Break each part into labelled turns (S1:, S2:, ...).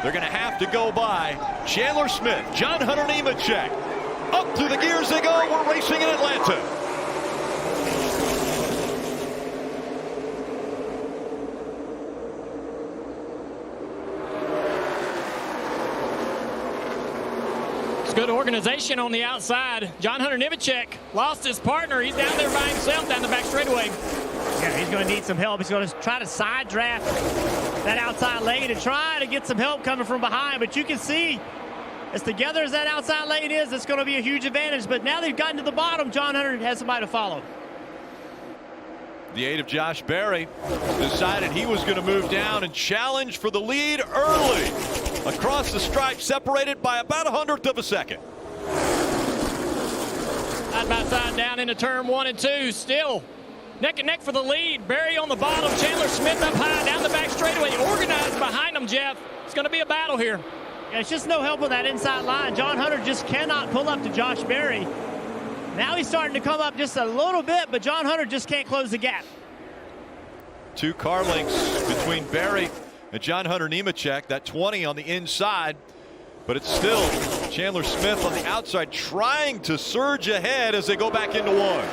S1: They're going to have to go by Chandler Smith, John Hunter Nemechek. Up through the gears they go. We're racing in Atlanta.
S2: It's good organization on the outside. John Hunter Nemechek lost his partner. He's down there by himself down the back straightaway.
S3: Yeah, he's going to need some help. He's going to try to side draft that outside lane and try to get some help coming from behind. But you can see, as together as that outside lane is, it's going to be a huge advantage. But now they've gotten to the bottom, John Hunter has somebody to follow.
S1: The 8 of Josh Berry decided he was going to move down and challenge for the lead early. Across the stripe, separated by about 1/100th of a second.
S2: Side by side down into turn 1 and 2. Still neck and neck for the lead. Berry on the bottom. Chandler Smith up high down the back straightaway. Organized behind him, Jeff. It's going to be a battle here.
S3: Yeah, it's just no help with that inside line. John Hunter just cannot pull up to Josh Berry. Now he's starting to come up just a little bit, but John Hunter just can't close the gap.
S1: 2 car lengths between Berry and John Hunter Nemechek. That 20 on the inside, but it's still Chandler Smith on the outside trying to surge ahead as they go back into one.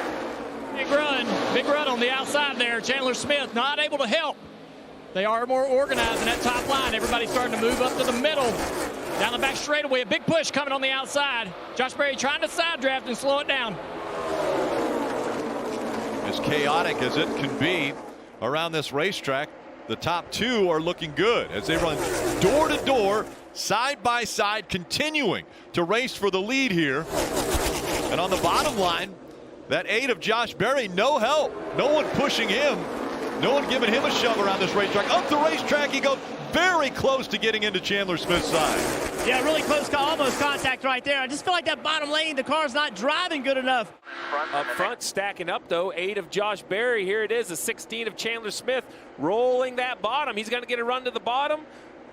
S2: Big run on the outside there. Chandler Smith not able to help. They are more organized in that top line. Everybody's starting to move up to the middle. Down the back straightaway, a big push coming on the outside. Josh Berry trying to side draft and slow it down.
S1: As chaotic as it can be around this racetrack, the top 2 are looking good as they run door to door, side by side, continuing to race for the lead here. And on the bottom line, that 8 of Josh Berry, no help. No one pushing him. No one giving him a shove around this racetrack. Up the racetrack he goes, very close to getting into Chandler Smith's side.
S3: Yeah, really close, almost contact right there. I just feel like that bottom lane, the car's not driving good enough.
S4: Up front, stacking up though, 8 of Josh Berry. Here it is, a 16 of Chandler Smith rolling that bottom. He's going to get a run to the bottom.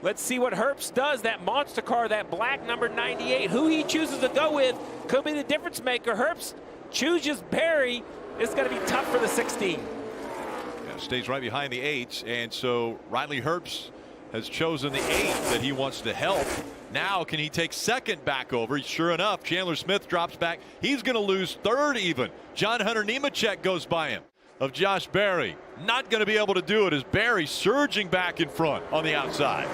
S4: Let's see what Herbst does. That monster car, that black number 98. Who he chooses to go with could be the difference maker. Herbst chooses Berry. It's going to be tough for the 16.
S1: Yeah, stays right behind the 8s, and so Riley Herbst has chosen the 8 that he wants to help. Now can he take second back over? Sure enough, Chandler Smith drops back. He's going to lose third even. John Hunter Nemechek goes by him of Josh Berry. Not going to be able to do it as Berry surging back in front on the outside.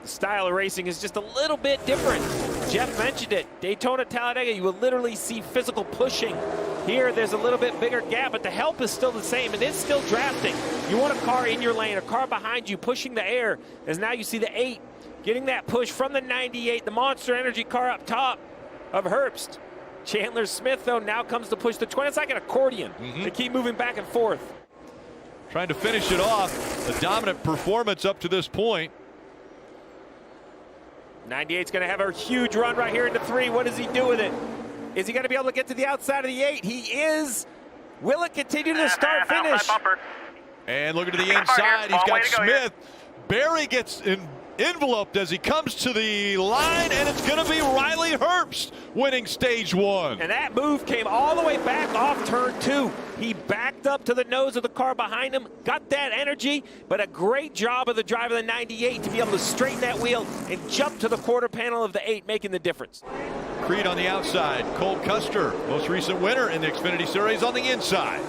S4: The style of racing is just a little bit different. Jeff mentioned it. Daytona, Talladega, you will literally see physical pushing. Here, there's a little bit bigger gap, but the help is still the same, and it's still drafting. You want a car in your lane, a car behind you pushing the air, as now you see the 8 getting that push from the 98, the Monster Energy car up top of Herbst. Chandler Smith, though, now comes to push the 20. It's like an accordion. They keep moving back and forth.
S1: Trying to finish it off. A dominant performance up to this point.
S4: 98's going to have a huge run right here into 3. What does he do with it? Is he going to be able to get to the outside of the 8? He is. Will it continue to start finish?
S1: And looking to the inside, he's got Smith. Berry gets enveloped as he comes to the line, and it's going to be Riley Herbst winning stage 1.
S4: And that move came all the way back off turn 2. He backed up to the nose of the car behind him, got that energy, but a great job of the driver of the 98 to be able to straighten that wheel and jump to the quarter panel of the 8, making the difference.
S1: Creed on the outside. Cole Custer, most recent winner in the Xfinity Series, on the inside.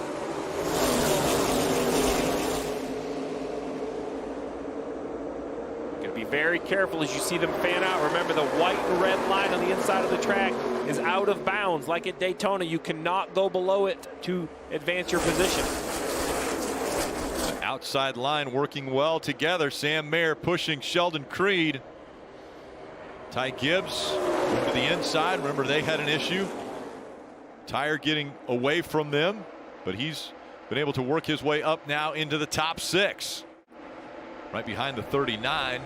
S4: Be very careful as you see them fan out. Remember, the white and red line on the inside of the track is out of bounds. Like at Daytona, you cannot go below it to advance your position.
S1: The outside line working well together. Sam Mayer pushing Sheldon Creed. Ty Gibbs to the inside. Remember, they had an issue. Tire getting away from them, but he's been able to work his way up now into the top 6. Right behind the 39.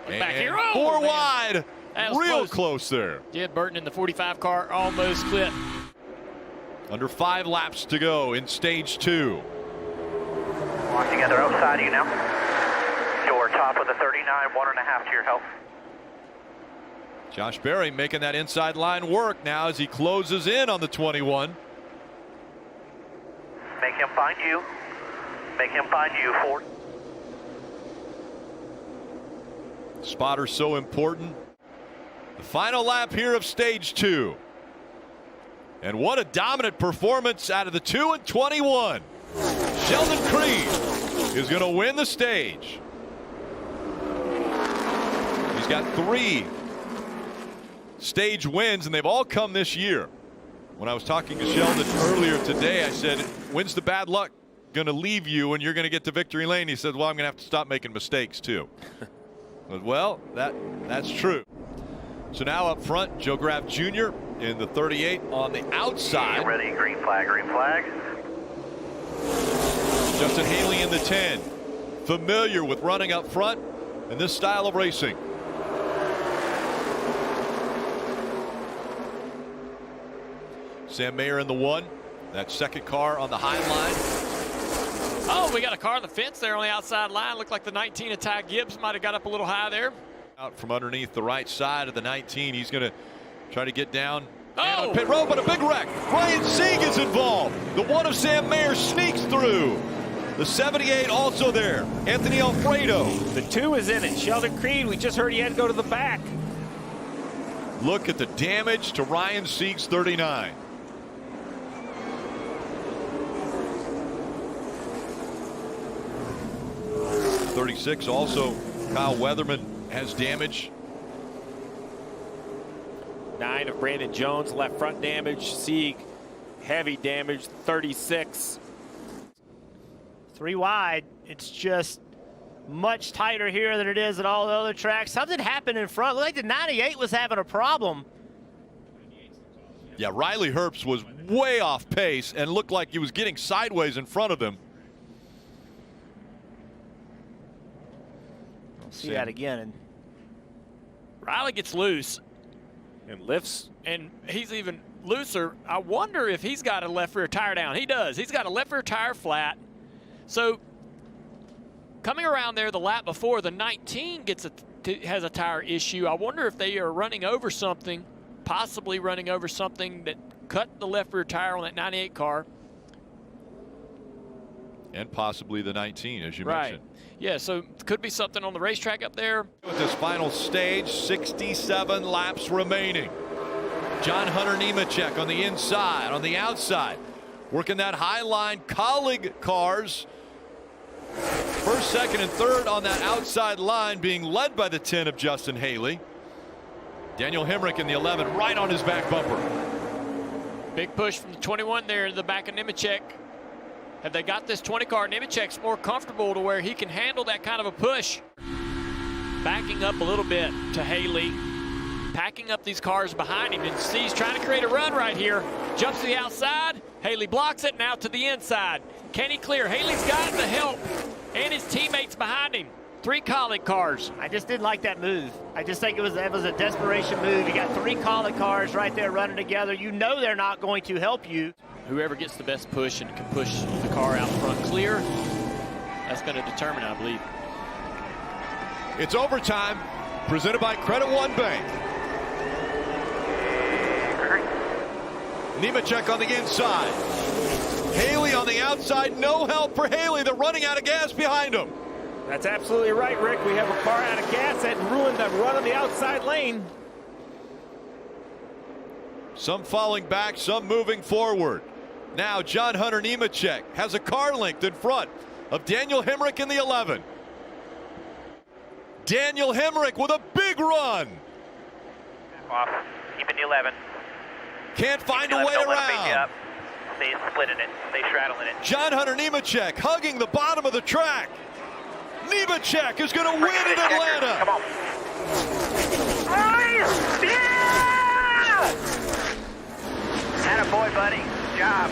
S2: Back here.
S1: 4 wide. Real
S2: close.
S1: Close there.
S2: Jed Burton in the 45 car almost clipped.
S1: Under 5 laps to go in stage 2.
S5: Walk together outside of you now. Your top of the 39, 1.5 to your help.
S1: Josh Berry making that inside line work now as he closes in on the 21.
S5: Make him find you. Make him find you, Ford.
S1: Spotter's so important. The final lap here of stage 2. And what a dominant performance out of the 2 and 21. Sheldon Creed is going to win the stage. He's got 3 stage wins, and they've all come this year. When I was talking to Sheldon earlier today, I said, when's the bad luck going to leave you and you're going to get to victory lane? He said, well, I'm going to have to stop making mistakes too. Well, that's true. So now up front, Joe Graff Jr. in the 38 on the outside.
S5: Get ready, green flag, green flag.
S1: Justin Haley in the 10. Familiar with running up front in this style of racing. Sam Mayer in the 1. That second car on the high line.
S2: Oh, we got a car on the fence there on the outside line. Looked like the 19 of Ty Gibbs might have got up a little high there.
S1: Out from underneath the right side of the 19. He's going to try to get down.
S2: Oh!
S1: Pit road, but a big wreck. Ryan Sieg is involved. The 1 of Sam Mayer sneaks through. The 78 also there. Anthony Alfredo.
S4: The 2 is in it. Sheldon Creed, we just heard he had to go to the back.
S1: Look at the damage to Ryan Sieg's 39. .36 also. Kyle Weatherman has damage.
S4: 9 of Brandon Jones, left front damage. Sieg, heavy damage, 36.
S3: 3 wide. It's just much tighter here than it is at all the other tracks. Something happened in front. Looked like the 98 was having a problem.
S1: Yeah, Riley Herbst was way off pace and looked like he was getting sideways in front of him.
S3: See that again. And
S2: Riley gets loose
S4: And lifts.
S2: and he's even looser. I wonder if he's got a left rear tire down. He does. He's got a left rear tire flat. So coming around there the lap before, the 19 has a tire issue. I wonder if they are running over something, possibly running over something that cut the left rear tire on that 98 car.
S1: And possibly the 19, as you
S2: Right.
S1: mentioned.
S2: Yeah, so could be something on the racetrack up there.
S1: With this final stage, 67 laps remaining. John Hunter Nemechek on the inside, on the outside, working that high line. Colleague cars, first, second, and third on that outside line, being led by the 10 of Justin Haley. Daniel Hemrick in the 11, right on his back bumper.
S2: Big push from the 21 there to the back of Nemechek. Have they got this 20 car? Nemechek's more comfortable to where he can handle that kind of a push. Backing up a little bit to Haley. Packing up these cars behind him, and he's trying to create a run right here. Jumps to the outside. Haley blocks it, now to the inside. Can he clear? Haley's got the help and his teammates behind him. 3 colleague cars.
S3: I just didn't like that move. I just think it was a desperation move. You got 3 colleague cars right there running together. You know they're not going to help you.
S2: Whoever gets the best push and can push the car out front clear, that's going to determine, I believe.
S1: It's overtime, presented by Credit One Bank. Nemechek on the inside. Haley on the outside. No help for Haley. They're running out of gas behind him.
S4: That's absolutely right, Rick. We have a car out of gas that ruined the run on the outside lane.
S1: Some falling back, some moving forward. Now John Hunter Nemechek has a car length in front of Daniel Hemrick in the 11. Daniel Hemrick with a big run.
S5: Off. Keeping the 11.
S1: Can't find a
S5: Don't
S1: way
S5: let 'em beat you
S1: around.
S5: up. Stay splitting it. Stay straddling it.
S1: John Hunter Nemechek hugging the bottom of the track. Nemechek is going to win in Atlanta.
S5: Come on. Yeah! Attaboy, buddy. Good job.